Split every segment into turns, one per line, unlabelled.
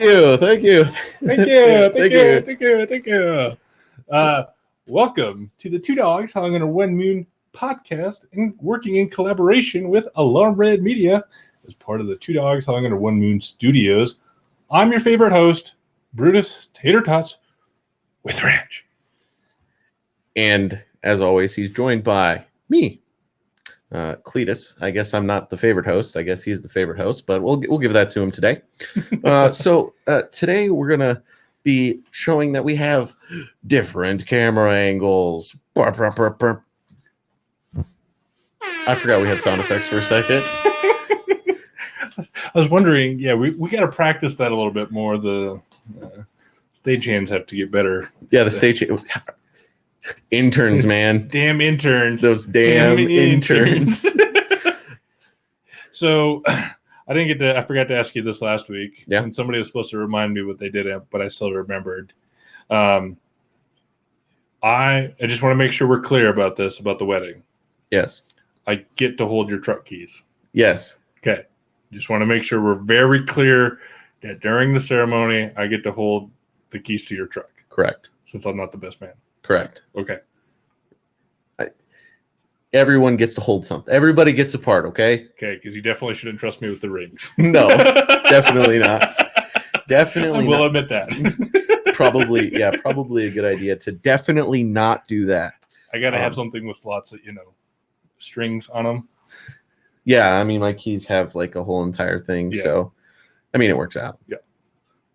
Thank you.
Welcome to the Two Dogs Hung Under One Moon podcast, and working in collaboration with Alarm Red Media as part of the Two Dogs Hung Under One Moon studios. I'm your favorite host, Brutus Tater Tots with Ranch.
And as always, he's joined by me, Cletus. I guess I'm not the favorite host. I guess he's the favorite host, but we'll give that to him today. So today we're gonna be showing that we have different camera angles. Burp, burp, burp, burp. I forgot we had sound effects for a second.
I was wondering, we got to practice that a little bit more. The stagehands have to get better.
Yeah, the stage interns, man.
Damn interns.
Those damn interns.
So I forgot to ask you this last week.
Yeah.
And somebody was supposed to remind me what they did, but I still remembered. I just want to make sure we're clear about this, about the wedding.
Yes.
I get to hold your truck keys.
Yes.
Okay. Just want to make sure we're very clear that during the ceremony, I get to hold the keys to your truck.
Correct.
Since I'm not the best man.
Correct.
Okay.
Everyone gets to hold something. Everybody gets a part, okay?
Okay, because you definitely shouldn't trust me with the rings.
No, definitely not. Definitely
I will admit that.
Probably a good idea to definitely not do that.
I got to have something with lots of, strings on them.
Yeah, I mean, my keys have like a whole entire thing, so I mean, it works out.
Yeah.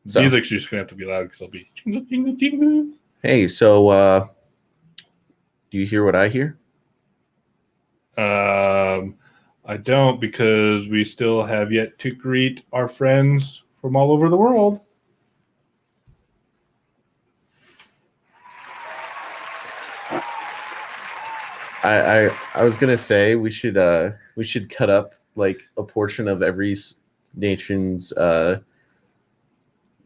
So,
music's just gonna have to be loud because I'll be jingle, jingle, jingle.
Hey, so do you hear what I hear?
I don't, because we still have yet to greet our friends from all over the world.
I was gonna say we should cut up like a portion of every nation's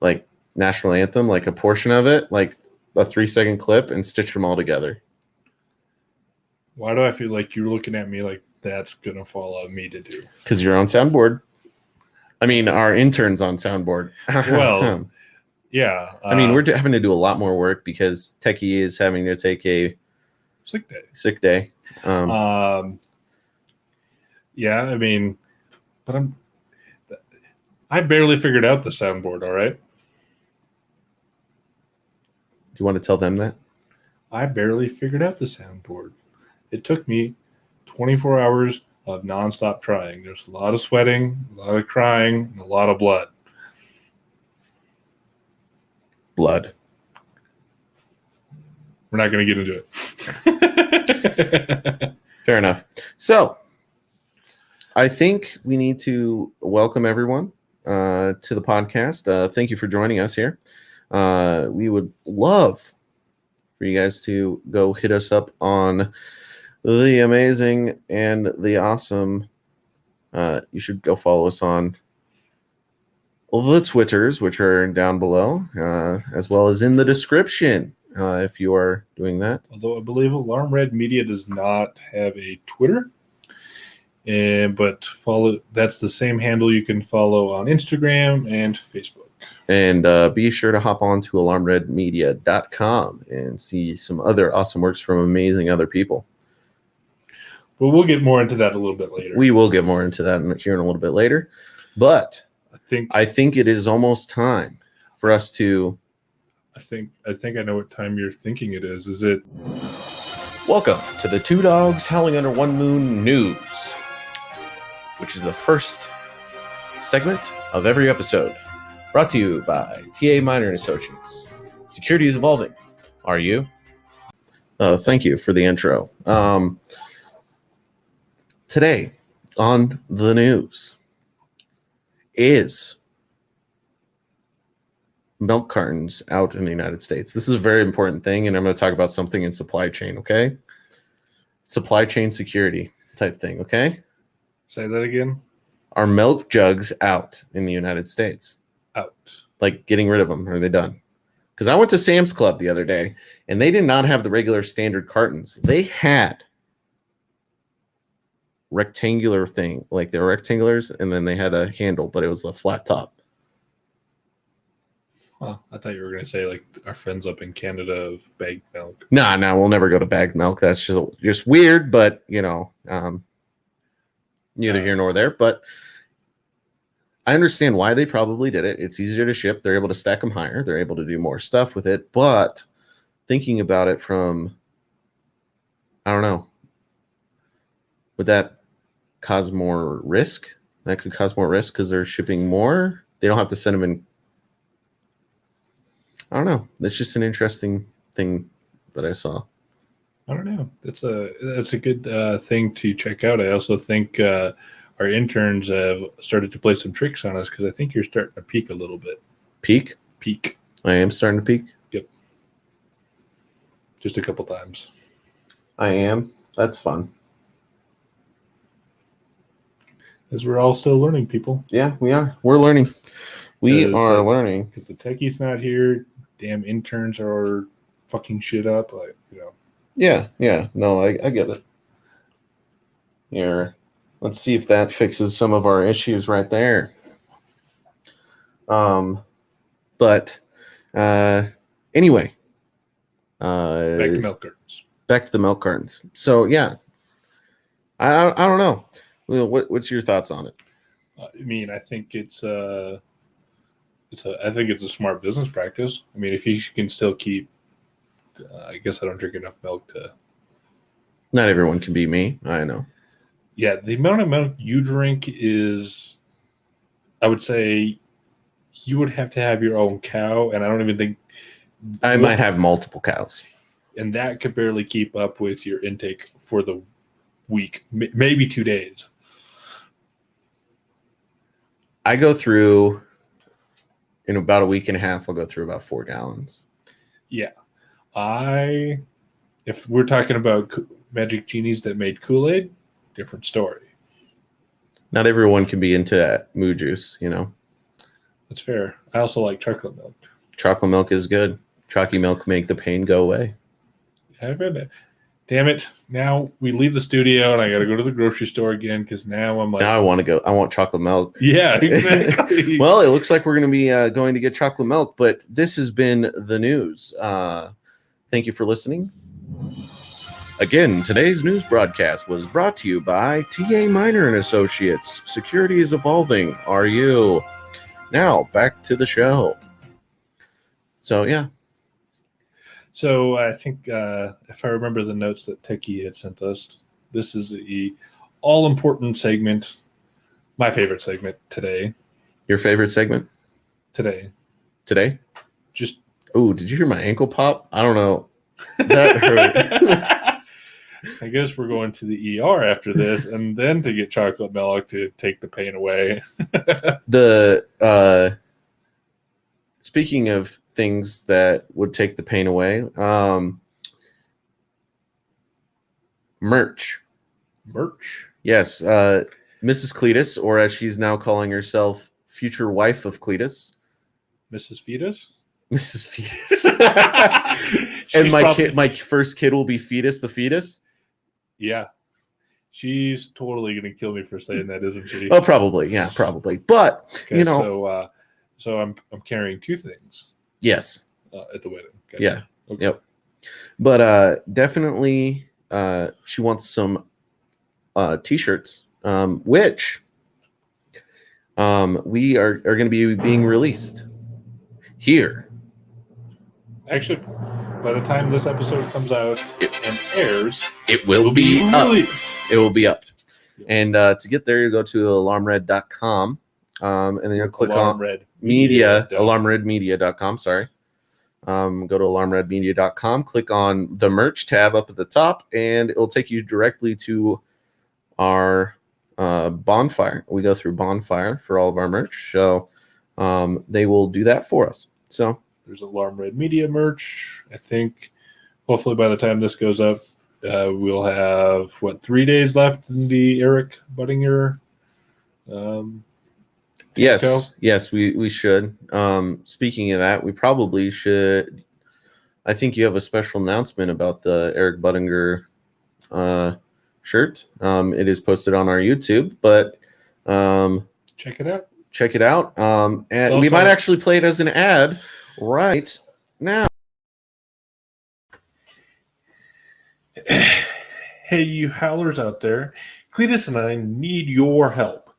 like national anthem, like a portion of it, like a 3-second clip, and stitch them all together.
Why do I feel like you're looking at me like that's gonna fall on me to do?
Because you're on soundboard. I mean, our intern's on soundboard.
Well, yeah.
I mean, we're having to do a lot more work because Techie is having to take a sick day.
Yeah, I mean, but I barely figured out the soundboard. All right.
Do you want to tell them that?
I barely figured out the soundboard. It took me 24 hours of nonstop trying. There's a lot of sweating, a lot of crying, and a lot of blood.
Blood.
We're not going to get into
it. Fair enough. So, I think we need to welcome everyone to the podcast. Thank you for joining us here. We would love for you guys to go hit us up on the amazing and the awesome. You should go follow us on the Twitters, which are down below, as well as in the description. If you are doing that.
Although I believe Alarm Red Media does not have a Twitter, but that's the same handle you can follow on Instagram and Facebook.
And be sure to hop on to alarmredmedia.com and see some other awesome works from amazing other people.
But we'll get more into that a little bit later.
We will get more into that here in a little bit later. But I think it is almost time for us to...
I think I know what time you're thinking it is. Is it?
Welcome to the Two Dogs Howling Under One Moon news, which is the first segment of every episode. Brought to you by TA Minor & Associates. Security is evolving. Are you? Thank you for the intro. Today on the news is milk cartons out in the United States. This is a very important thing, and I'm going to talk about something in supply chain, okay? Supply chain security type thing, okay?
Say that again.
Are milk jugs out in the United States?
Out.
Like getting rid of them. Are they done? Because I went to Sam's Club the other day, and they did not have the regular standard cartons. They had rectangular thing, like they were rectangulars, and then they had a handle, but it was a flat top.
Well, I thought you were going to say like our friends up in Canada of bagged milk.
Nah, we'll never go to bagged milk. That's just weird, but neither here nor there. But I understand why they probably did it. It's easier to ship. They're able to stack them higher. They're able to do more stuff with it. But thinking about it from, I don't know, would that cause more risk? That could cause more risk because they're shipping more. They don't have to send them in. I don't know. It's just an interesting thing that I saw.
I don't know. That's a good thing to check out. I also think our interns have started to play some tricks on us because I think you're starting to peak a little bit.
Peak?
Peak.
I am starting to peak?
Yep. Just a couple times.
I am. That's fun.
As we're all still learning, people.
Yeah, we are. We're learning. We are learning.
Because the techie's not here. Damn interns are fucking shit up.
Yeah. No, I get it. Here. Let's see if that fixes some of our issues right there. But anyway.
Back to milk cartons.
Back to the milk cartons. So yeah. I don't know. What's your thoughts on it?
I mean, I think I think it's a smart business practice. I mean, if you can still keep, I guess I don't drink enough milk to.
Not everyone can be me. I know.
Yeah, the amount of milk you drink is, I would say, you would have to have your own cow, and I don't even think.
I might have multiple cows.
And that could barely keep up with your intake for the week, maybe 2 days.
I go through, in about a week and a half, I'll go through about 4 gallons.
Yeah. If we're talking about magic genies that made Kool-Aid, different story.
Not everyone can be into that moo juice,
That's fair. I also like chocolate milk.
Chocolate milk is good. Chalky milk make the pain go away.
I've had it. Damn it. Now we leave the studio and I got to go to the grocery store again because now I'm like.
Now I want to go. I want chocolate milk.
Yeah, exactly.
Well, it looks like we're going to be going to get chocolate milk, but this has been the news. Thank you for listening. Again, today's news broadcast was brought to you by TA Minor and Associates. Security is evolving. Are you? Now, back to the show. So, yeah.
So I think if I remember the notes that Techie had sent us, this is the all-important segment, my favorite segment today.
Your favorite segment?
Today? Just.
Oh, did you hear my ankle pop? I don't know. That hurt.
I guess we're going to the ER after this and then to get chocolate milk to take the pain away.
Speaking of things that would take the pain away, merch. Yes, Mrs. Cletus, or as she's now calling herself, future wife of Cletus.
Mrs. Fetus?
Mrs. Fetus. And my first kid will be Fetus the Fetus?
Yeah. She's totally going to kill me for saying that, isn't she?
Oh, probably. Yeah, probably. But,
okay, so I'm carrying 2 things.
Yes.
At the wedding.
Okay. Yeah. Okay. Yep. But definitely she wants some t-shirts, which we are going to be being released here.
Actually, by the time this episode comes out and airs,
it will be up.
Released.
It will be up. And to get there, you go to alarmred.com. And then you'll click on alarmredmedia.com. Sorry. Go to alarmredmedia.com, click on the merch tab up at the top, and it will take you directly to our bonfire. We go through bonfire for all of our merch. So they will do that for us. So
there's Alarm Red Media merch. I think hopefully by the time this goes up, we'll have 3 days left in the Eric Buttinger
Yes, we should. Speaking of that, we probably should. I think you have a special announcement about the Eric Buttinger shirt. It is posted on our YouTube, but
check it out.
And we might actually play it as an ad right now.
Hey, you howlers out there. Cletus and I need your help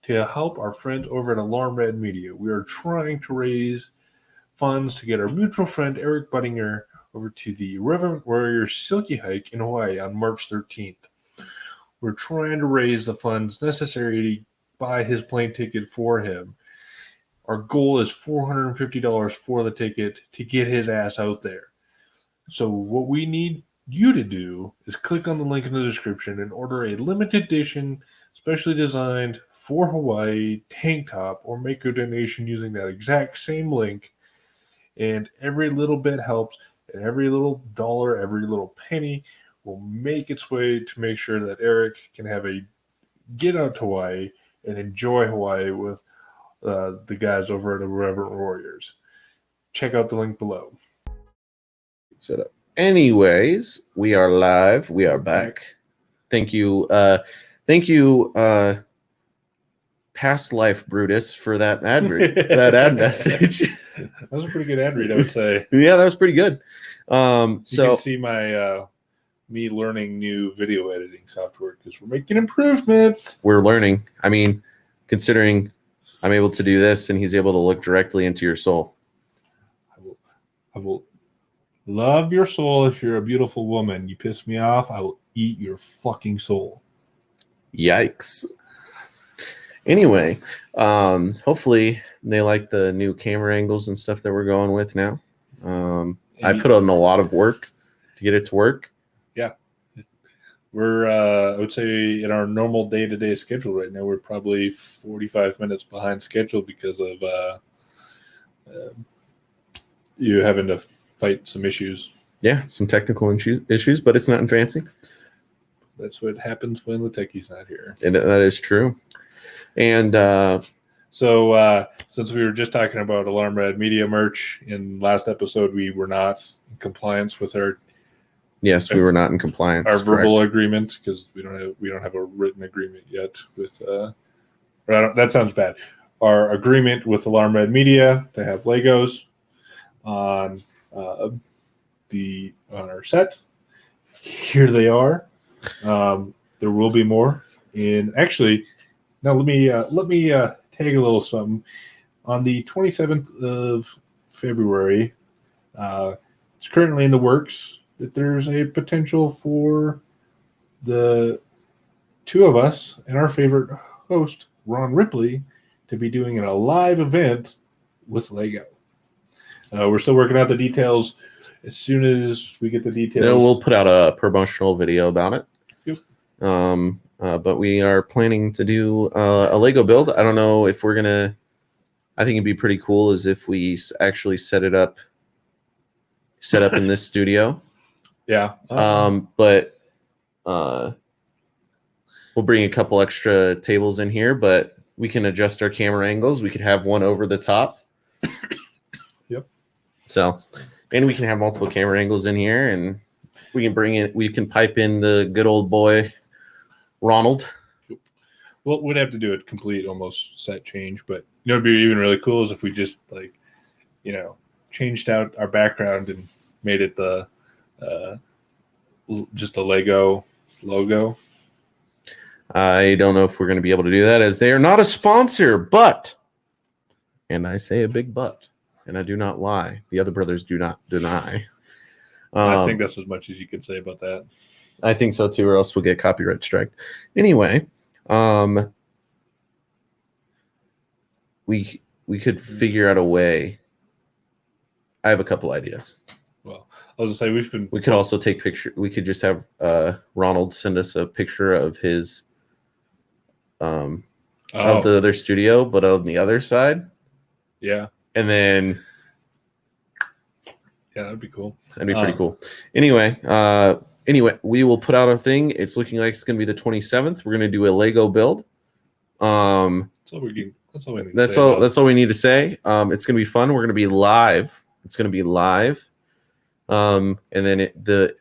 to help our friends over at Alarm Red Media. We are trying to raise funds to get our mutual friend Eric Buttinger over to the Reverend Warrior Silky Hike in Hawaii on March 13th. We're trying to raise the funds necessary to buy his plane ticket for him. Our goal is $450 for the ticket to get his ass out there. So what we need you to do is click on the link in the description and order a limited edition, specially designed for Hawaii tank top, or make a donation using that exact same link. And every little bit helps, and every little dollar, every little penny will make its way to make sure that Eric can have a get out to Hawaii and enjoy Hawaii with the guys over at the Reverend Warriors. Check out the link below.
Set up. Anyways, we are live. We are back. Thank you. Thank you, Past Life Brutus, for that ad read, that ad message.
That was a pretty good ad read, I would say.
Yeah, that was pretty good.
You can see my me learning new video editing software because we're making improvements.
We're learning. I mean, considering I'm able to do this and he's able to look directly into your soul.
I will love your soul if you're a beautiful woman. You piss me off, I will eat your fucking soul.
Yikes. Anyway, hopefully they like the new camera angles and stuff that we're going with now. I put in a lot of work to get it to work.
Yeah. We're, I would say, in our normal day-to-day schedule right now, we're probably 45 minutes behind schedule because of you having to fight some issues.
Yeah, some technical issues, but it's nothing fancy.
That's what happens when the techie's not here.
And that is true. And
so since we were just talking about Alarm Red Media merch in last episode, we were not in compliance with our
yes, we were not in compliance.
Our verbal agreement, because we don't have a written agreement yet with that sounds bad. Our agreement with Alarm Red Media to have Legos on our set. Here they are. There will be more. And actually, now let me tag a little something. On the 27th of February, it's currently in the works that there's a potential for the two of us and our favorite host, Ron Ripley, to be doing a live event with Lego. We're still working out the details. As soon as we get the details,
we'll put out a promotional video about it.
Yep.
But we are planning to do a Lego build. I don't know if we're gonna. I think it'd be pretty cool is if we actually set up in this studio.
Yeah.
But we'll bring a couple extra tables in here, but we can adjust our camera angles. We could have one over the top.
Yep.
So, and we can have multiple camera angles in here, and we can pipe in the good old boy, Ronald.
Well, we'd have to do a complete almost set change, but you know, it'd be even really cool is if we just changed out our background and made it the just the Lego logo.
I don't know if we're going to be able to do that as they are not a sponsor, but, and I say a big but, and I do not lie. The other brothers do not deny.
I think that's as much as you can say about that.
I think so too, or else we'll get copyright strike. Anyway, we could figure out a way. I have a couple ideas.
Well, I was gonna say
we could also take picture. We could just have Ronald send us a picture of his of the other studio, but on the other side.
Yeah.
And then
yeah, that'd be cool.
That'd be pretty cool. Anyway, we will put out a thing. It's looking like it's going to be the 27th. We're going to do a Lego build.
That's all we need.
That's all we need to say. It's going to be fun. We're going to be live. It's going to be live. And then the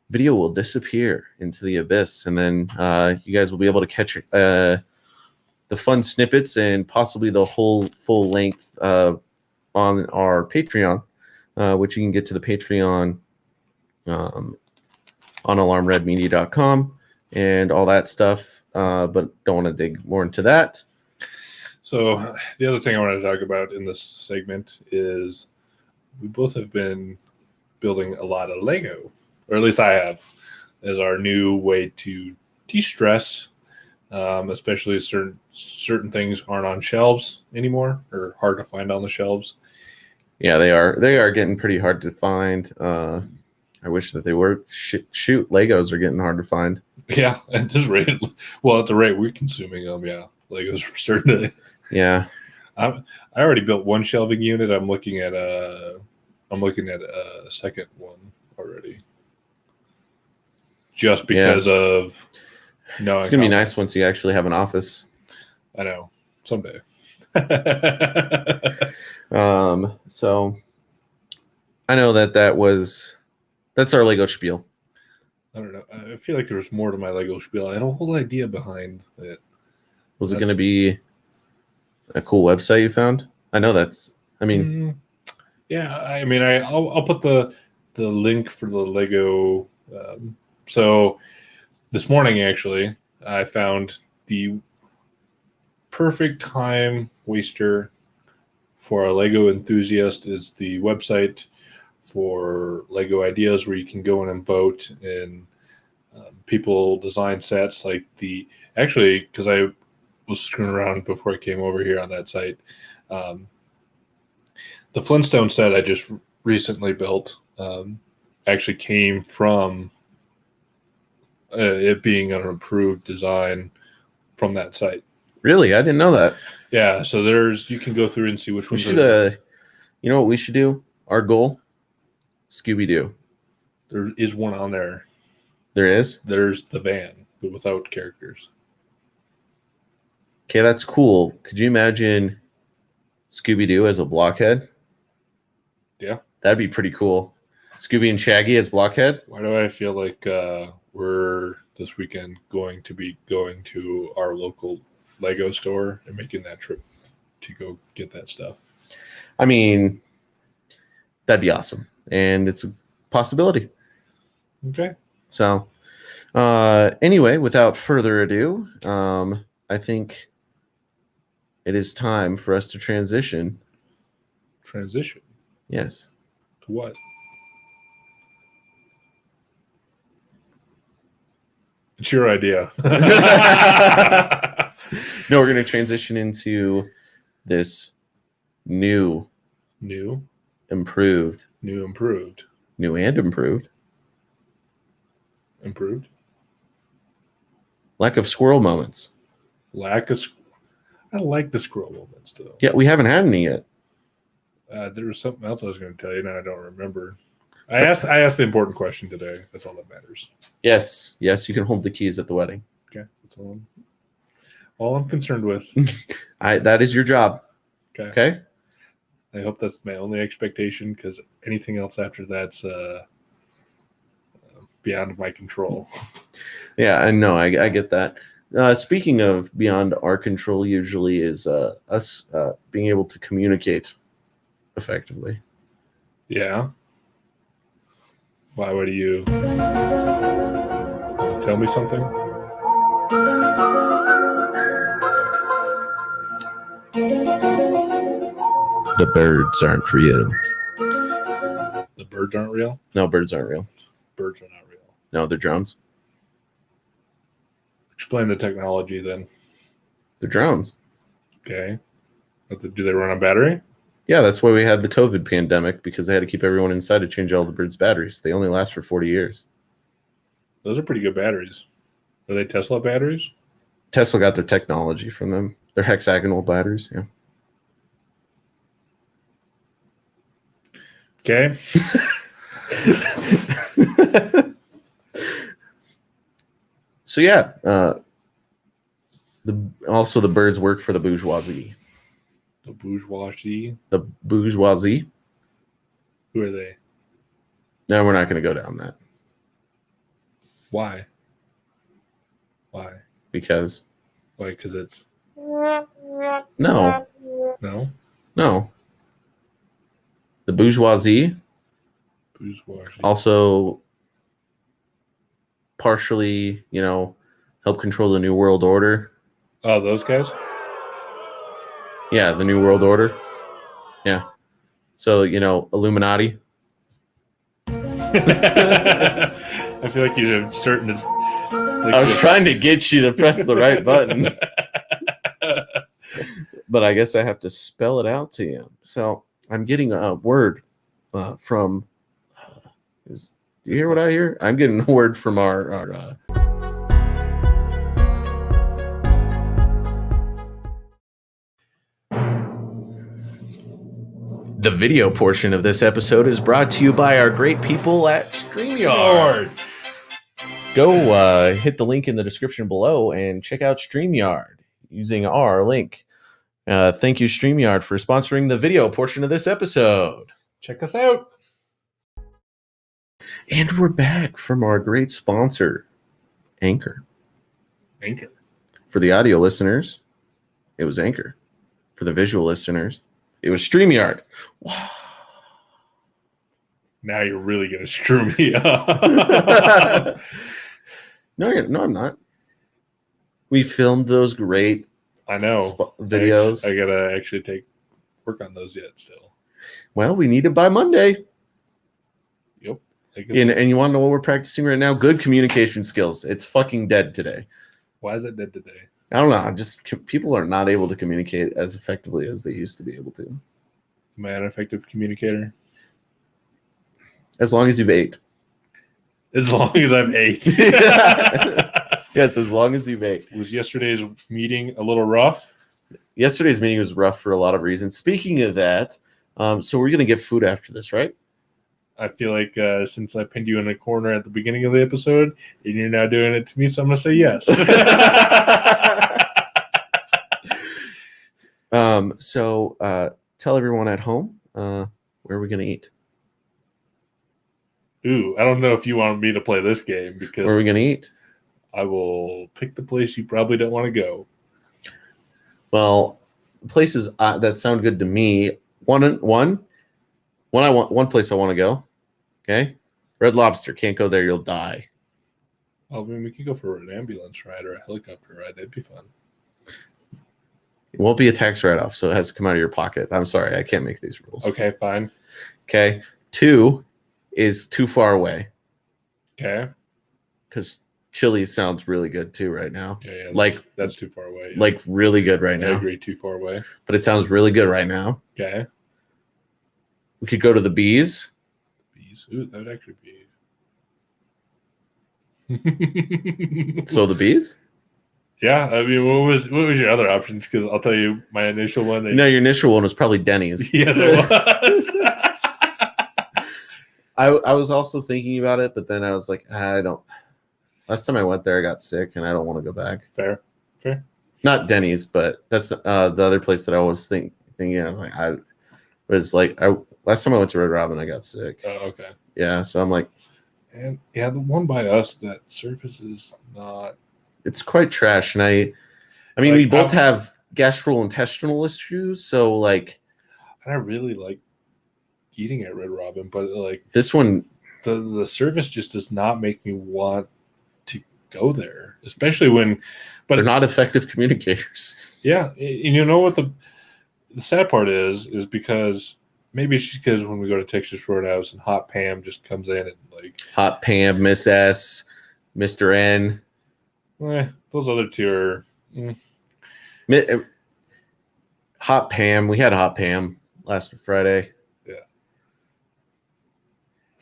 video will disappear into the abyss, and then you guys will be able to catch the fun snippets and possibly the whole full length on our Patreon. which you can get to the Patreon on alarmredmedia.com and all that stuff. But don't want to dig more into that.
So the other thing I want to talk about in this segment is we both have been building a lot of Lego, or at least I have, as our new way to de-stress, especially certain things aren't on shelves anymore or hard to find on the shelves.
Yeah, they are getting pretty hard to find. I wish that they were. Shoot, Legos are getting hard to find.
Yeah, at this rate, well, at the rate we're consuming them, yeah, Legos are starting to.
Yeah,
I already built one shelving unit. I'm looking at a second one already, just because of. No,
it's gonna be nice once you actually have an office.
I know, someday.
So I know that's our Lego spiel.
I don't know. I feel like there was more to my Lego spiel. I had a whole idea behind it.
Was it going to be a cool website you found? I know that's. I mean,
yeah. I mean, I'll put the link for the Lego. So this morning, actually, I found the perfect time waster for a Lego enthusiast is the website for Lego ideas where you can go in and vote, and people design sets like because I was screwing around before I came over here on that site. The Flintstone set I just recently built actually came from it being an approved design from that site.
Really? I didn't know that.
Yeah, so you can go through and see which ones.
You know what we should do? Our goal, Scooby-Doo.
There is one on there.
There is?
There's the van, but without characters.
Okay, that's cool. Could you imagine Scooby-Doo as a blockhead?
Yeah.
That'd be pretty cool. Scooby and Shaggy as blockhead?
Why do I feel like we're this weekend going to be going to our local Lego store and making that trip to go get that stuff?
I mean, that'd be awesome. And it's a possibility.
Okay.
So, anyway, without further ado, I think it is time for us to transition.
Transition?
Yes.
To what? It's your idea.
No, we're going to transition into this new, improved, lack of squirrel moments.
I like the squirrel moments, though.
Yeah, we haven't had any yet.
There was something else I was going to tell you, and I don't remember. I asked the important question today. That's all that matters.
Yes, you can hold the keys at the wedding.
Okay, that's all I'm concerned with.
That is your job. Okay.
I hope that's my only expectation, because anything else after that's beyond my control.
Yeah, I know. I get that. Speaking of beyond our control, usually is us being able to communicate effectively.
Yeah. Why would you tell me something?
The birds aren't real.
The birds aren't real?
No, birds aren't real.
Birds are not real.
No, they're drones.
Explain the technology then.
They're drones.
Okay. Do they run on battery?
Yeah, that's why we had the COVID pandemic, because they had to keep everyone inside to change all the birds' batteries. They only last for 40 years.
Those are pretty good batteries. Are they Tesla batteries?
Tesla got their technology from them. They're hexagonal batteries, yeah.
Okay.
So yeah, also the birds work for the bourgeoisie.
The bourgeoisie?
The bourgeoisie.
Who are they?
No, we're not going to go down that.
Why? Why?
Because.
Why? Because it's.
No.
No?
No. The bourgeoisie
Bourgeoisie.
Also, partially, help control the New World Order.
Oh, those guys?
Yeah, the New World Order. Yeah. So, Illuminati.
I feel like you're starting to.
I was trying to get you to press the right button, but I guess I have to spell it out to you. So I'm getting a word from. Do you hear what I hear? I'm getting a word from our The video portion of this episode is brought to you by our great people at StreamYard. Go hit the link in the description below and check out StreamYard using our link. Thank you, StreamYard, for sponsoring the video portion of this episode.
Check us out.
And we're back from our great sponsor, Anchor.
Anchor.
For the audio listeners, it was Anchor. For the visual listeners, it was StreamYard. Wow.
Now you're really going to screw me up.
No, I'm not. We filmed those great videos.
I got to actually work on those yet still.
Well, we need it by Monday.
Yep.
And you want to know what we're practicing right now? Good communication skills. It's fucking dead today.
Why is it dead today?
I don't know. Just people are not able to communicate as effectively as they used to be able to.
Am I an effective communicator?
As long as you've ate.
As long as I've ate.
Yes, as long as you've ate.
Was yesterday's meeting a little rough?
Yesterday's meeting was rough for a lot of reasons. Speaking of that, so we're going to get food after this, right?
I feel like since I pinned you in a corner at the beginning of the episode, and you're now doing it to me, so I'm going to say yes.
So tell everyone at home where are we going to eat?
Ooh, I don't know if you want me to play this game because
where are we going to eat?
I will pick the place you probably don't want to go.
Well, places that sound good to me. One place I want to go. Okay, Red Lobster. Can't go there; you'll die.
Oh, I mean, we could go for an ambulance ride or a helicopter ride. That'd be fun.
It won't be a tax write-off, so it has to come out of your pocket. I'm sorry, I can't make these rules.
Okay, fine.
Okay, 2 is too far away.
Okay,
because Chili's sounds really good too right now.
Okay, yeah, that's too far away. Yeah.
Like really good right now.
I agree, too far away.
But it sounds really good right now.
Okay.
We could go to the Bees.
Ooh, that would actually
be. So the Bees?
Yeah, I mean, what was your other options? Because I'll tell you, my initial one.
No, your initial one was probably Denny's.
Yes, it was.
I was also thinking about it, but then I was like, I don't. Last time I went there, I got sick, and I don't want to go back.
Fair.
Not Denny's, but that's the other place that I was thinking. I was like, last time I went to Red Robin, I got sick.
Oh, okay.
Yeah, so I'm like,
and yeah, the one by us, that surface is not.
It's quite trash, and I mean, we both have gastrointestinal issues, so like,
I really like eating at Red Robin, but like
this one,
the service just does not make me want to go there, especially when. But
they're not effective communicators.
Yeah, and you know what the sad part is because maybe it's just because when we go to Texas Roadhouse and Hot Pam just comes in and like
Hot Pam, Miss S, Mr. N.
Those other two are.
Hot Pam. We had Hot Pam last Friday.
Yeah.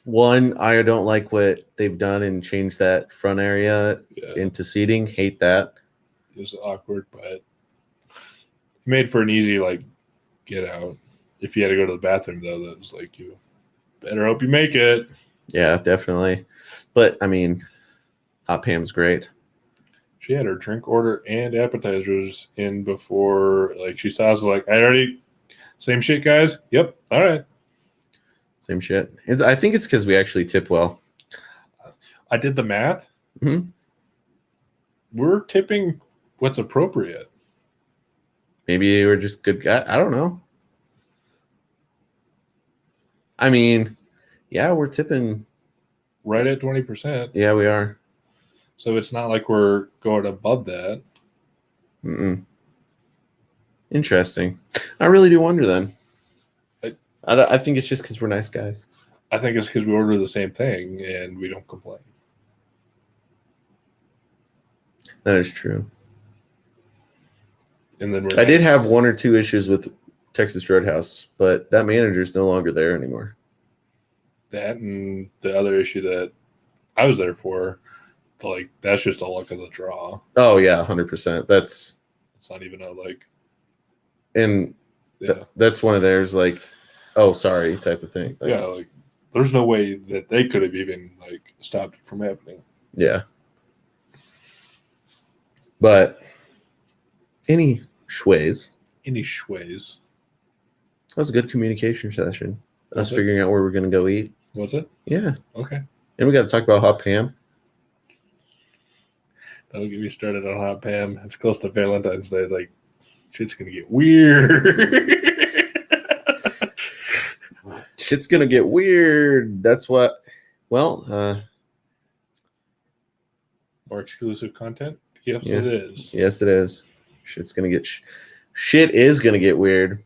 One, I don't like what they've done and changed that front area into seating. Hate that.
It was awkward, but made for an easy get out. If you had to go to the bathroom, though, that was like, you better hope you make it.
Yeah, definitely. But I mean, Hot Pam's great.
She had her drink order and appetizers in before, she saw us I already, same shit, guys. Yep. All right.
Same shit. I think it's because we actually tip well.
I did the math.
Mm-hmm.
We're tipping what's appropriate.
Maybe we're just good guys. I don't know. I mean, Yeah, we're tipping.
Right at 20%.
Yeah, we are.
So it's not like we're going above that.
Mm-mm. Interesting. I really do wonder then. I think it's just because we're nice guys.
I think it's because we order the same thing and we don't complain.
That is true.
And then
I did have one or two issues with Texas Roadhouse, but that manager's no longer there anymore.
That and the other issue that I was there for, like, that's just a luck of the draw.
Oh yeah, 100%. It's
not even a like.
And that's one of theirs, like, oh sorry type of thing.
Like, yeah, like there's no way that they could have even like stopped it from happening.
Yeah. But any shways. That was a good communication session. Us figuring out where we're gonna go eat.
Was it?
Yeah.
Okay.
And we got to talk about hot Pam.
Don't get me started on hot Pam. It's close to Valentine's Day. Like, shit's gonna get weird.
Shit's gonna get weird. That's what. Well,
more exclusive content. Yes, yeah. It is.
Yes, it is. Shit is gonna get weird.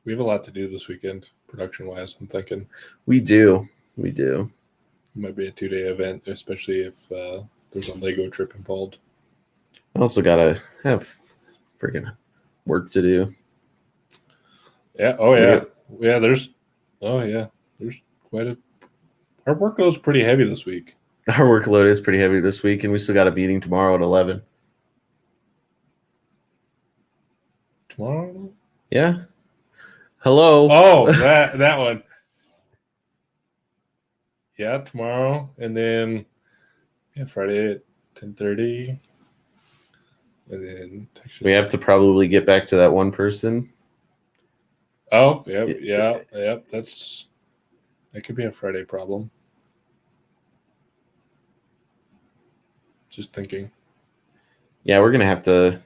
We have a lot to do this weekend, production-wise. I'm thinking
we do. It
might be a 2-day event, especially if there's a Lego trip involved.
I also gotta have freaking work to do.
Yeah. Oh yeah. Yeah. There's quite a. Our workload's pretty heavy this week.
Our workload is pretty heavy this week, and we still got a meeting tomorrow at 11.
Tomorrow?
Yeah. Hello.
Oh, that one. Yeah, tomorrow, and then Friday at 10:30, and then
we have to probably get back to that one person.
Oh, yeah. That could be a Friday problem. Just thinking.
Yeah, we're gonna have to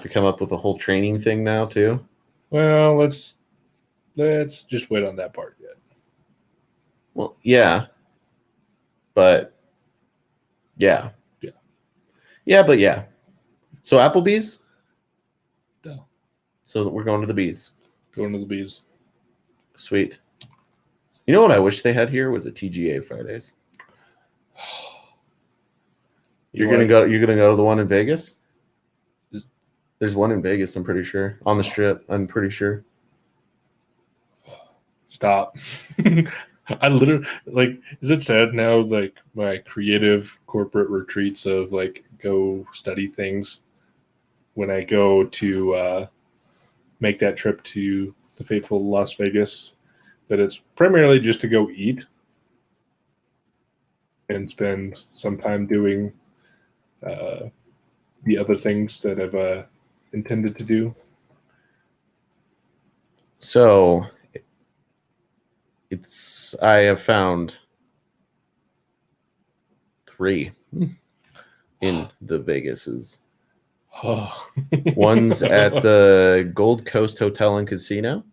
come up with a whole training thing now too.
Well, let's just wait on that part yet.
Well, yeah. But yeah. But yeah. So Applebee's?
No.
So we're going to the Bees.
Going to the Bees.
Sweet. You know what I wish they had here was a TGA Fridays. You're gonna go to the one in Vegas? There's one in Vegas, I'm pretty sure. On the Strip, I'm pretty sure.
Stop. I literally, like, is it sad now, like, my creative corporate retreats of, like, go study things when I go to make that trip to the fateful Las Vegas, that it's primarily just to go eat and spend some time doing the other things that I've intended to do.
So I have found 3 in the Vegases. One's at the Gold Coast Hotel and Casino.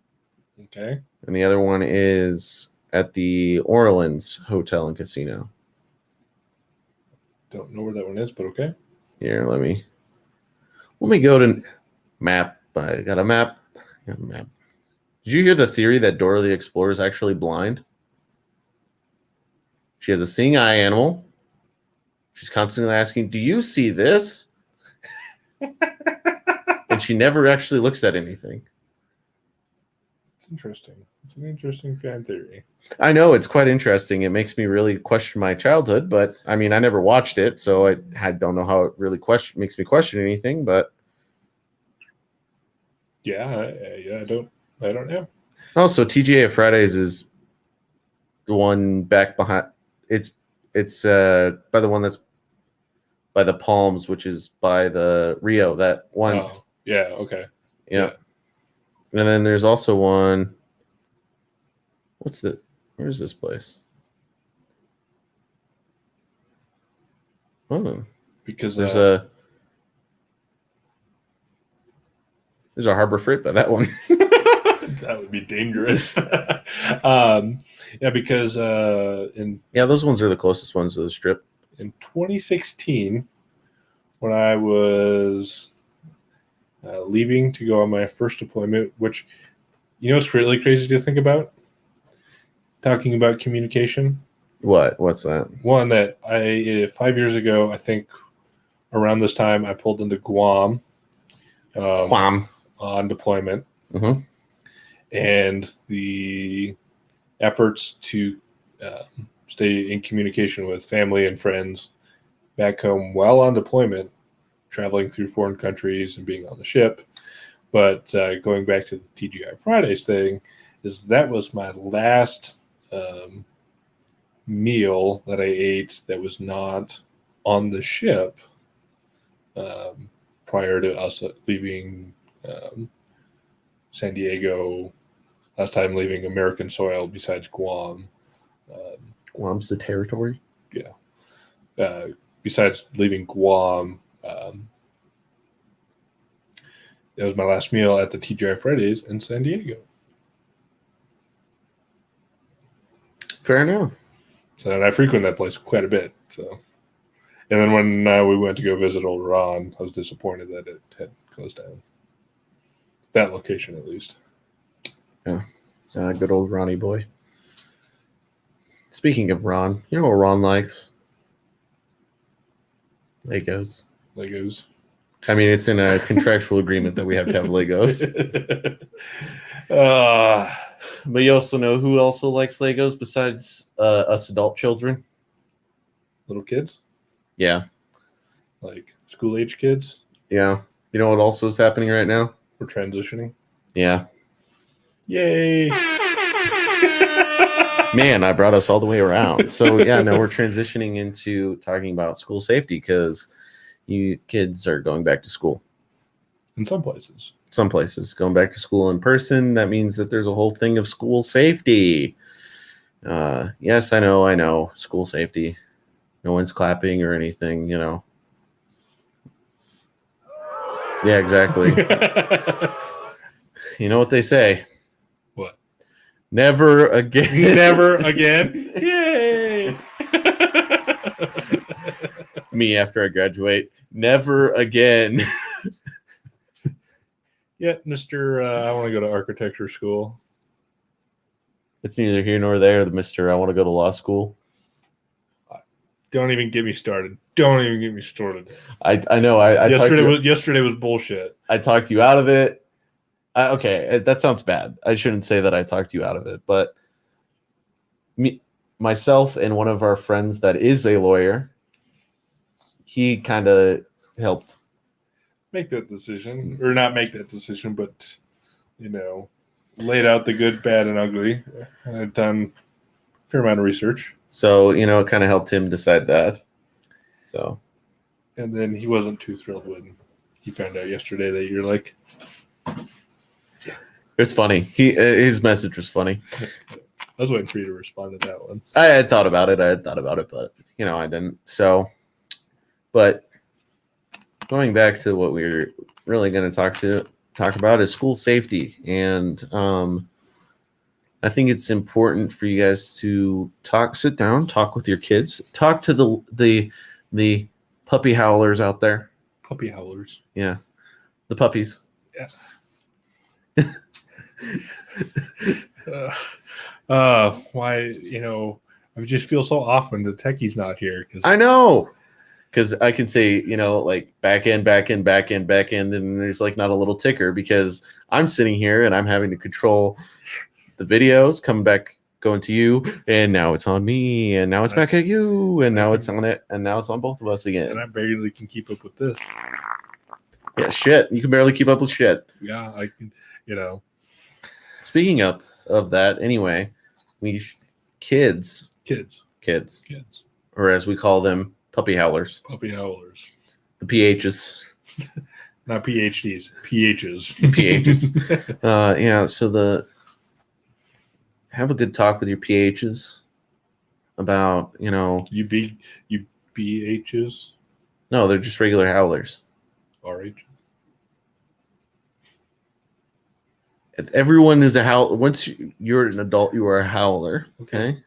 Okay.
And the other one is at the Orleans Hotel and Casino.
Don't know where that one is, but okay.
Here, let me go to map. I got a map. Did you hear the theory that Dora the Explorer is actually blind? She has a seeing eye animal. She's constantly asking, "Do you see this?" And she never actually looks at anything.
It's interesting. It's an interesting fan theory.
I know, it's quite interesting. It makes me really question my childhood, but I mean, I never watched it, so I don't know how it really makes me question anything. But
yeah, I don't know.
Oh, so TGA Fridays is the one back behind. It's by the one that's by the Palms, which is by the Rio. That one.
Oh, yeah. Okay.
Yeah. And then there's also one. Where's this place? Oh,
because
there's a Harbor Freight by that one.
That would be dangerous. Yeah, because
those ones are the closest ones to the strip.
in 2016, when I was leaving to go on my first deployment, which, it's really crazy to think about, talking about communication.
What's that?
One that 5 years ago, I think around this time, I pulled into Guam on deployment.
Mm-hmm.
And the efforts to stay in communication with family and friends back home while on deployment, traveling through foreign countries and being on the ship. But going back to the TGI Fridays thing, that was my last meal that I ate that was not on the ship prior to us leaving San Diego. Last time leaving American soil besides Guam.
Guam's the territory?
Yeah. Besides leaving Guam, that was my last meal at the TGI Fridays in San Diego.
Fair enough.
So, and I frequent that place quite a bit. So, and then when we went to go visit old Ron, I was disappointed that it had closed down. That location, at least.
Yeah. Good old Ronnie boy. Speaking of Ron, you know what Ron likes? Legos. I mean, it's in a contractual agreement that we have to have Legos. But you also know who also likes Legos besides us adult children?
Little kids?
Yeah.
Like school-age kids?
Yeah. You know what also is happening right now?
We're transitioning.
Yeah.
Yay!
Man, I brought us all the way around. So, yeah, now we're transitioning into talking about school safety because you kids are going back to school.
In some places.
Some places. Going back to school in person, that means that there's a whole thing of school safety. Yes, I know. School safety. No one's clapping or anything, Yeah, exactly. You know what they say?
What?
Never again.
Never again. Yay!
Me after I graduate. Never again.
Yeah, Mr. I want to go to architecture school.
It's neither here nor there, the Mr. I want to go to law school.
Don't even get me started.
I know.
Yesterday was bullshit.
I talked you out of it. Okay, that sounds bad. I shouldn't say that I talked you out of it, but myself and one of our friends that is a lawyer, he kind of helped
make that decision, or not make that decision, but laid out the good, bad, and ugly. I've done a fair amount of research,
so it kind of helped him decide that. So,
and then he wasn't too thrilled when he found out yesterday that you're like.
It's funny. His message was funny.
I was waiting for you to respond to that one.
I had thought about it, but I didn't. So, but going back to what we're really going to talk about is school safety, and I think it's important for you guys to sit down, talk with your kids, talk to the puppy howlers out there.
Puppy howlers.
Yeah, the puppies.
Yeah. Why, I just feel so off when the techie's not here.
I know, because I can say, like back end, and there's like not a little ticker because I'm sitting here and I'm having to control the videos coming back, going to you, and now it's on me, and now it's back at you, and now it's on it, and now it's on both of us again.
And I barely can keep up with this.
Yeah, shit. You can barely keep up with shit.
Yeah, I can,
Speaking of that, anyway, kids, or as we call them, puppy howlers. The PHs.
Not PhDs, PHs.
PHs. Yeah, so have a good talk with your PHs about,
You BHs?
No, they're just regular howlers.
RH?
Everyone is a howl. Once you're an adult, you are a howler. Okay.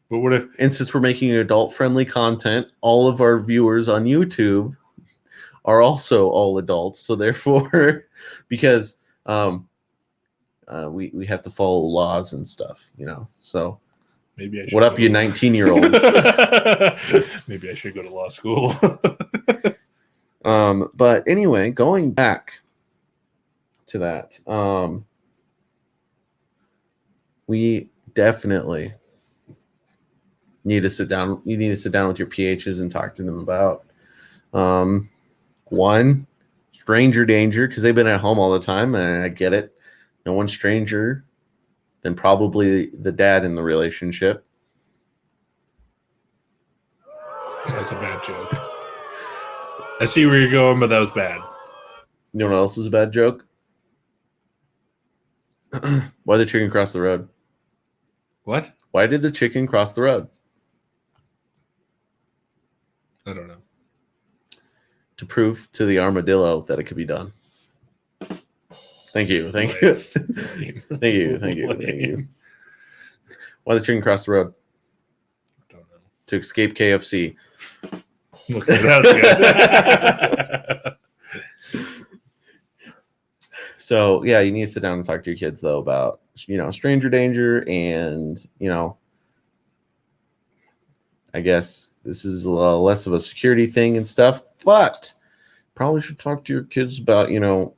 But what if?
And since we're making adult-friendly content, all of our viewers on YouTube are also all adults. So therefore, because we have to follow laws and stuff, So
Maybe I should.
What up, you 19-year-olds?
Maybe I should go to law school.
But anyway, going back to that, we definitely need to sit down. You need to sit down with your PHs and talk to them about one, stranger danger, because they've been at home all the time, and I get it. No one's stranger than probably the dad in the relationship.
That's a bad joke. I see where you're going, but that was bad.
You know what else is a bad joke? Why the chicken cross the road?
What?
Why did the chicken cross the road?
I don't know.
To prove to the armadillo that it could be done. Thank you. Thank you. Thank you. Why the chicken cross the road?
I don't know.
To escape KFC.
Okay, that was good.
So, yeah, you need to sit down and talk to your kids, though, about, stranger danger. And, I guess this is less of a security thing and stuff, but probably should talk to your kids about,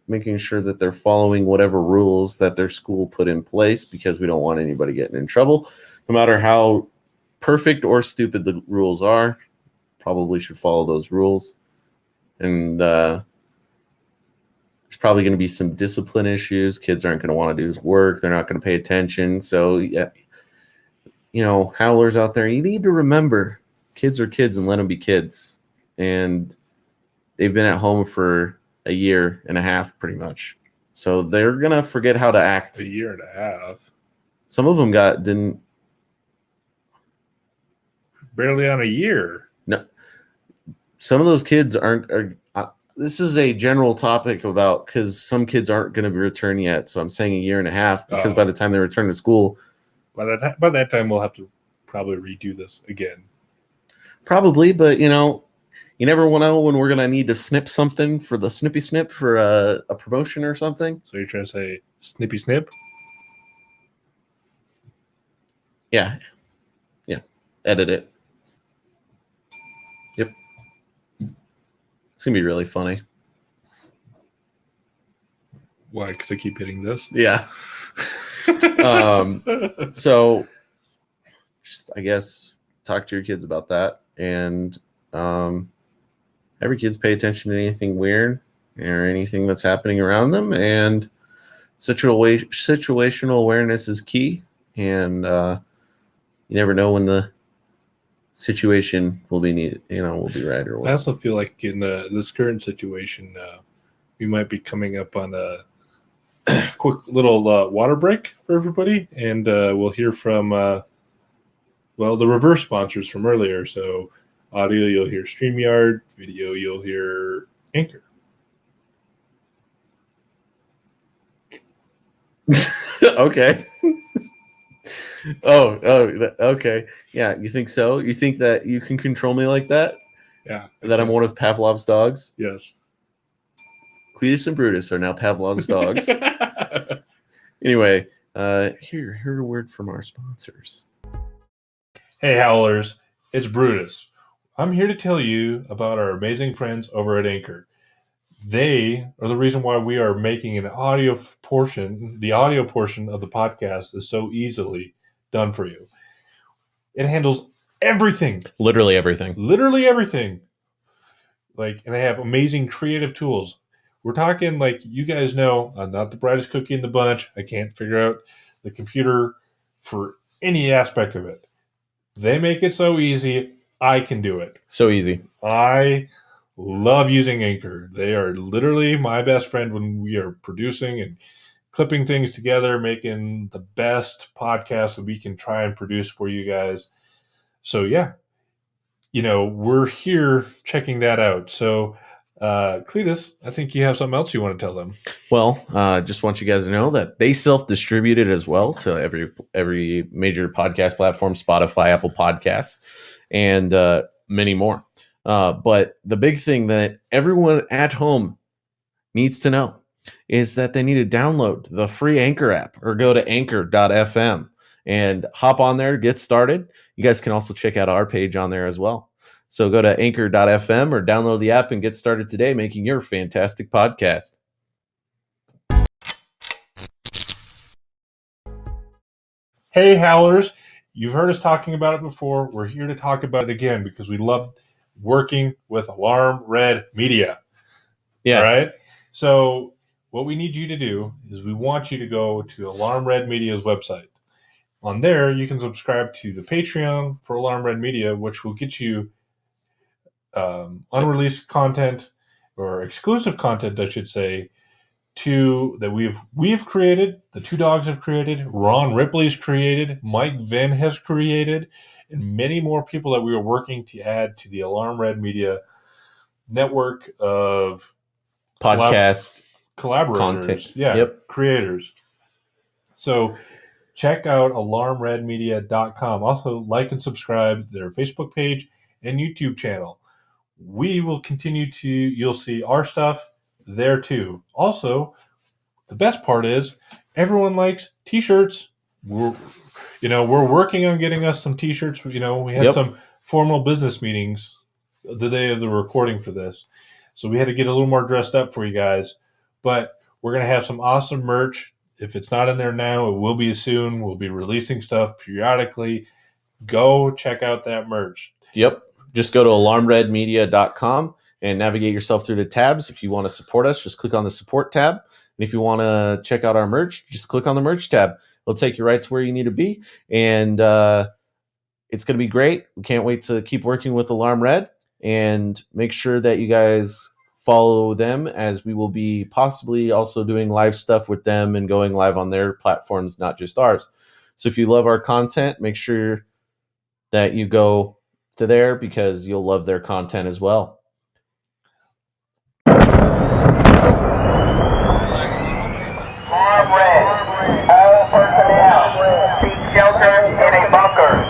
making sure that they're following whatever rules that their school put in place, because we don't want anybody getting in trouble. No matter how perfect or stupid the rules are, probably should follow those rules. And there's probably going to be some discipline issues. Kids aren't going to want to do work. They're not going to pay attention. So, yeah, howlers out there, you need to remember kids are kids and let them be kids. And they've been at home for a year and a half, pretty much. So they're going to forget how to act.
A year and a half.
Some of them didn't.
Barely on a year.
No. Some of those kids aren't. This is a general topic about, because some kids aren't going to return yet. So I'm saying a year and a half, because by the time they return to school.
By that time, we'll have to probably redo this again.
Probably, but you never know when we're gonna need to snip something for the snippy snip for a promotion or something.
So you're trying to say snippy snip?
Yeah. Edit it. Yep. It's gonna be really funny.
Why? Because I keep hitting this.
Yeah. So, just, I guess, talk to your kids about that, and every kid's pay attention to anything weird or anything that's happening around them, and situational awareness is key. And you never know when the situation will be needed. Will be right or what.
I also feel like in this current situation, we might be coming up on a quick little water break for everybody, and we'll hear from the reverse sponsors from earlier. So audio, you'll hear StreamYard. Video, you'll hear Anchor.
Okay. Oh, okay. Yeah, you think so? You think that you can control me like that?
Yeah.
That I'm one of Pavlov's dogs?
Yes.
Cletus and Brutus are now Pavlov's dogs. Anyway, here a word from our sponsors.
Hey, Howlers, it's Brutus. I'm here to tell you about our amazing friends over at Anchor. They are the reason why we are making the audio portion of the podcast is so easily done for you. It handles everything.
Literally everything.
And they have amazing creative tools. We're talking, like, you guys know, I'm not the brightest cookie in the bunch. I can't figure out the computer for any aspect of it. They make it so easy, I can do it.
So easy.
I love using Anchor. They are literally my best friend when we are producing and clipping things together, making the best podcast that we can try and produce for you guys. So, yeah, we're here checking that out. So Cletus, I think you have something else you want to tell them.
Well, just want you guys to know that they self-distribute it as well to every major podcast platform, Spotify, Apple Podcasts, and many more. But the big thing that everyone at home needs to know is that they need to download the free Anchor app or go to anchor.fm and hop on there, get started. You guys can also check out our page on there as well. So go to anchor.fm or download the app and get started today making your fantastic podcast.
Hey, Howlers, you've heard us talking about it before. We're here to talk about it again because we love working with Alarm Red Media.
Yeah.
All right. So what we need you to do is we want you to go to Alarm Red Media's website. On there, you can subscribe to the Patreon for Alarm Red Media, which will get you unreleased content or exclusive content, I should say, that we've created, the two dogs have created, Ron Ripley's created, Mike Venn has created, and many more people that we are working to add to the Alarm Red Media network of
Podcast
collaborators,
content.
creators. So check out alarmredmedia.com. Also, like and subscribe to their Facebook page and YouTube channel. We will continue you'll see our stuff there too. Also, the best part is everyone likes t-shirts. We're working on getting us some t-shirts. We had some formal business meetings the day of the recording for this. So we had to get a little more dressed up for you guys, but we're going to have some awesome merch. If it's not in there now, it will be soon. We'll be releasing stuff periodically. Go check out that merch.
Yep. Just go to alarmredmedia.com and navigate yourself through the tabs. If you want to support us, just click on the support tab. And if you want to check out our merch, just click on the merch tab. It'll take you right to where you need to be. And it's going to be great. We can't wait to keep working with Alarm Red, and make sure that you guys follow them, as we will be possibly also doing live stuff with them and going live on their platforms, not just ours. So if you love our content, make sure that you go to there, because you'll love their content as well.
Alarm Red. All personnel. Seek shelter in a bunker.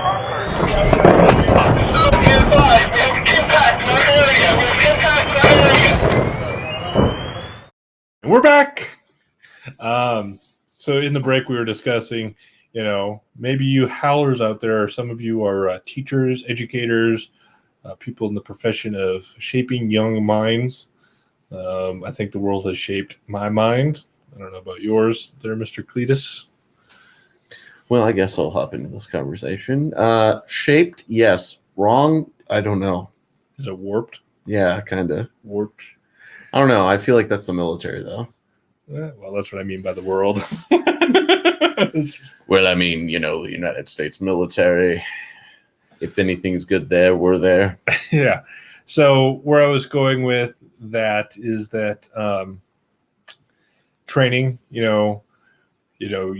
And we're back. So in the break, we were discussing, maybe you howlers out there, some of you are teachers, educators, people in the profession of shaping young minds. I think the world has shaped my mind. I don't know about yours there, Mr. Cletus.
Well, I guess I'll hop into this conversation. Shaped, yes. Wrong, I don't know.
Is it warped?
Yeah, kind of.
Warped?
I don't know. I feel like that's the military, though.
Well, that's what I mean by the world.
Well, I mean, the United States military. If anything's good there, we're there.
Yeah. So where I was going with that is that training, you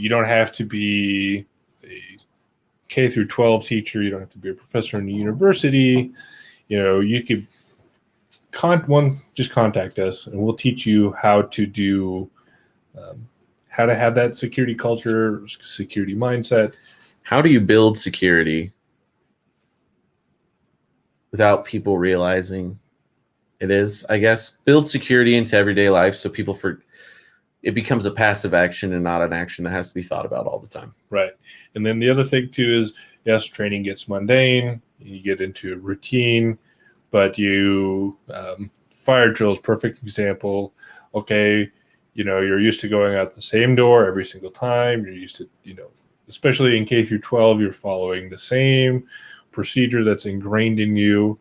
don't have to be a K through 12 teacher. You don't have to be a professor in a university. You could just contact us, and we'll teach you how to do, how to have that security culture, security mindset.
How do you build security without people realizing it is? I guess build security into everyday life so people it becomes a passive action and not an action that has to be thought about all the time.
Right. And then the other thing too is, yes, training gets mundane. You get into a routine, but fire drill is perfect example. Okay, you're used to going out the same door every single time. You're used to, especially in K through 12, you're following the same procedure that's ingrained in you.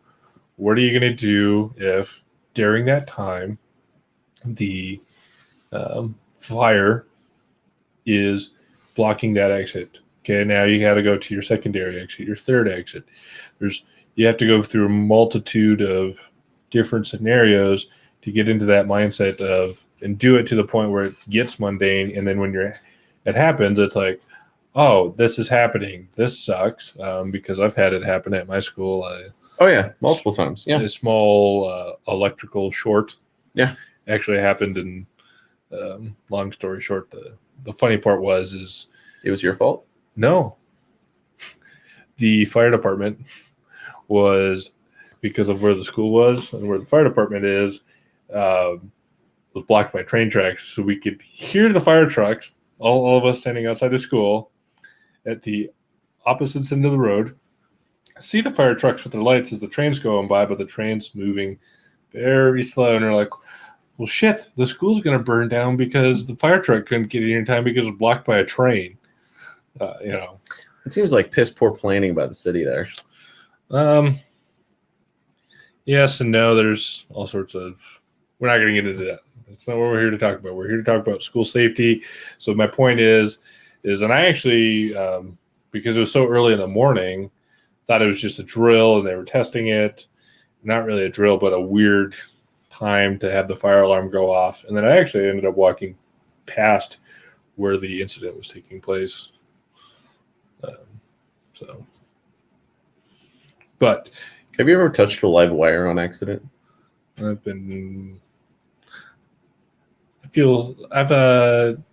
What are you going to do if during that time the fire is blocking that exit? Okay, now you got to go to your secondary exit, your third exit. You have to go through a multitude of different scenarios to get into that mindset and do it to the point where it gets mundane. And then when it happens, it's like, oh, this is happening. This sucks, because I've had it happen at my school.
Oh yeah, multiple times. Yeah,
a small electrical short
Yeah.
Actually happened, and long story short, the funny part is
It was your fault?
no, the fire department was, because of where the school was and where the fire department is, was blocked by train tracks, so we could hear the fire trucks, all of us standing outside the school at the opposite end of the road, see the fire trucks with their lights as the train's going by, but the train's moving very slow, and they're like, well, shit, the school's going to burn down because the fire truck couldn't get in in time because it was blocked by a train.
It seems like piss poor planning by the city there.
Yes and no. There's all sorts of. We're not going to get into that. That's not what we're here to talk about. We're here to talk about school safety. So my point is, and I actually, because it was so early in the morning, thought it was just a drill and they were testing it. Not really a drill, but a weird time to have the fire alarm go off. And then I actually ended up walking past where the incident was taking place. But
have you ever touched a live wire on accident?
I've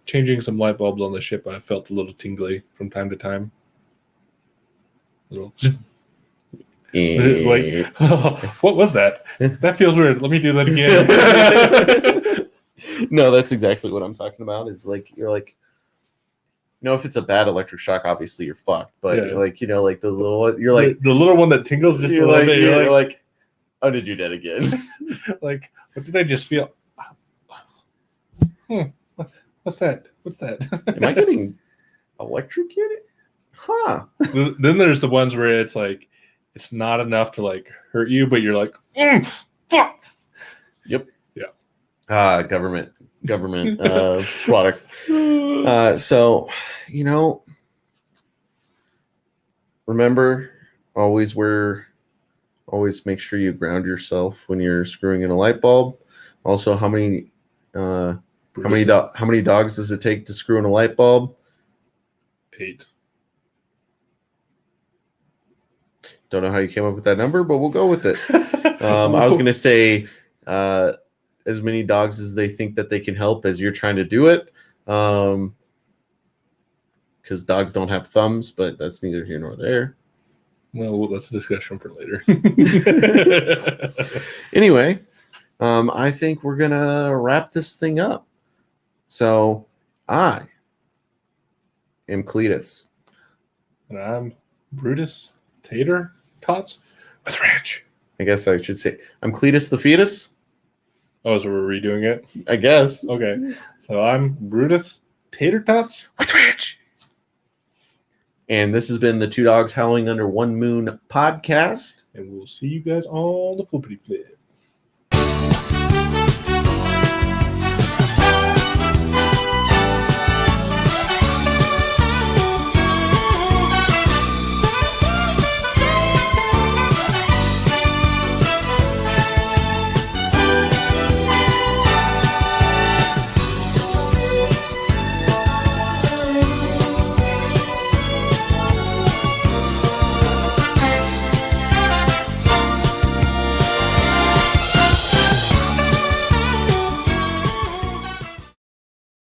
changing some light bulbs on the ship. I felt a little tingly from time to time. Like, what was that? That feels weird. Let me do that again.
No, that's exactly what I'm talking about. Is like you're like, if it's a bad electric shock, obviously you're fucked. But like those little, you're like
the little one that tingles just a little bit.
You're like, oh, did you dead again?
Like, what did I just feel? What's that?
Am I getting electrocuted? Huh.
Then there's the ones where it's like, it's not enough to like hurt you, but you're like, fuck.
Yep.
Yeah.
Government products. So, remember, always make sure you ground yourself when you're screwing in a light bulb. Also, how many dogs does it take to screw in a light bulb?
8.
Don't know how you came up with that number, but we'll go with it. I was going to say as many dogs as they think that they can help as you're trying to do it. Because dogs don't have thumbs, but that's neither here nor there.
Well, that's a discussion for later.
Anyway, I think we're going to wrap this thing up. So I am Cletus.
And I'm Brutus Tater Tots with Ranch.
I guess I should say I'm Cletus the fetus.
Oh, so we're redoing it?
I guess.
Okay. So I'm Brutus Tater Tots with Ranch.
And this has been the Two Dogs Howling Under One Moon podcast.
And we'll see you guys on the flippity flip.